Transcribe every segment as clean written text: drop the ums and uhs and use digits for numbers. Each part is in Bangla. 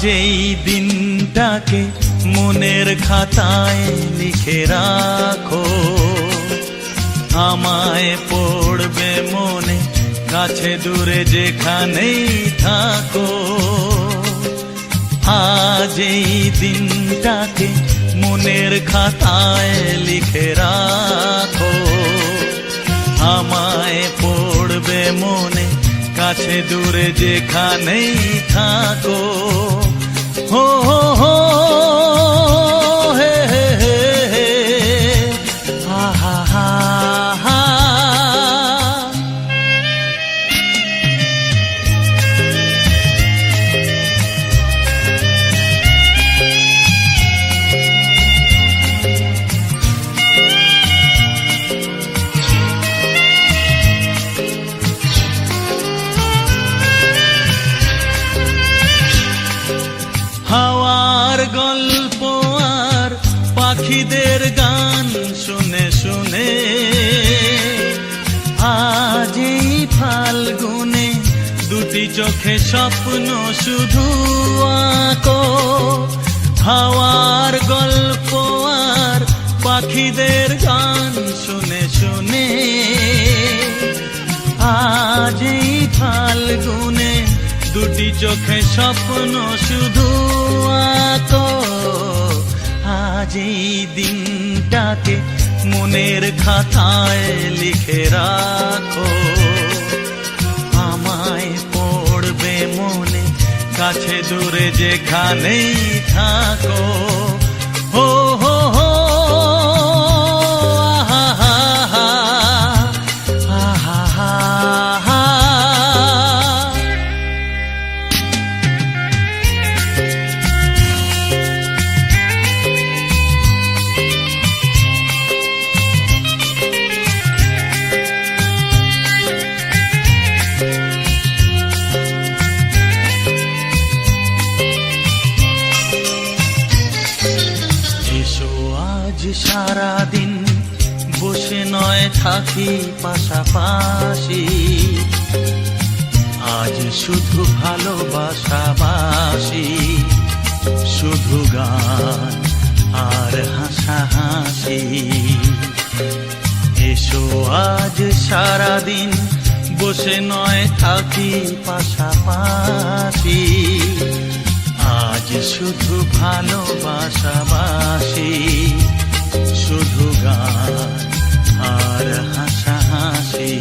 আজ এই দিনটাকে মনের খাতায় লিখে রাখো, আমায় পড়বে মনে কাছে দূরে যেখানেই থাকো। আজ এই দিনটাকে মনের খাতায় লিখে রাখো, আমায় পড়বে মনে কাছে দূরে যেখানেই থাকো। হো হো হো হে হে হে হে হা হা হা হা। হাওয়ার গল্প আর পাখিদের গান শুনে শুনে আজ এই ফাল্গুনে দুটি চোখে স্বপ্ন শুধু আঁকো। হাওয়ার গল্প আর পাখিদের গান শুনে শুনে আজ এই ফাল্গুনে দুটি চোখে স্বপ্ন শুধু আঁকো। আজ এই দিনটাকে মনের খাতায় লিখে রাখো, আমায় পড়বে মনে কাছে দূরে যেখানেই থাকো। হো হো হো আহা হা হা আহা হা হা। সারাদিন বসে নয় থাকি পাশাপাশি, আজ শুধু ভালোবাসাবাসি, শুধু গান আর হাসাহাসি। এসো আজ সারাদিন বসে নয় থাকি পাশাপাশি, আজ শুধু ভালোবাসাবাসি, শুধু গান আর হাসাহাসি।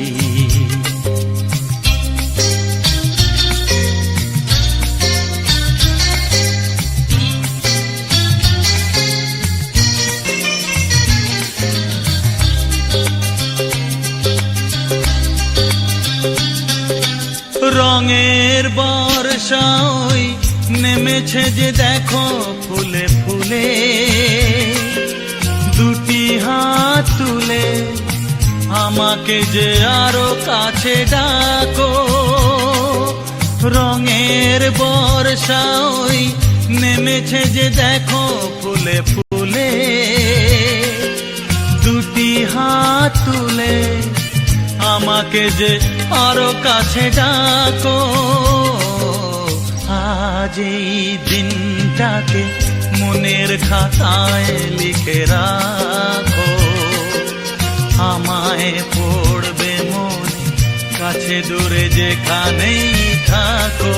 রঙের বর্ষা ওই নেমেছে যে দেখো ফুলে ফুলে, দুটি হাত তুলে আমাকে যে আরো কাছে ডাকো। রঙের বর্ষা ওই নেমেছে যে দেখো ফুলে ফুলে, দুটি হাত তুলে আমাকে যে আরো কাছে ডাকো। আজ এই দিনটাকে মনের খাতায় লিখে রাখো, আমায় পড়বে মনে কাছে দূরে যেখানেই থাকো।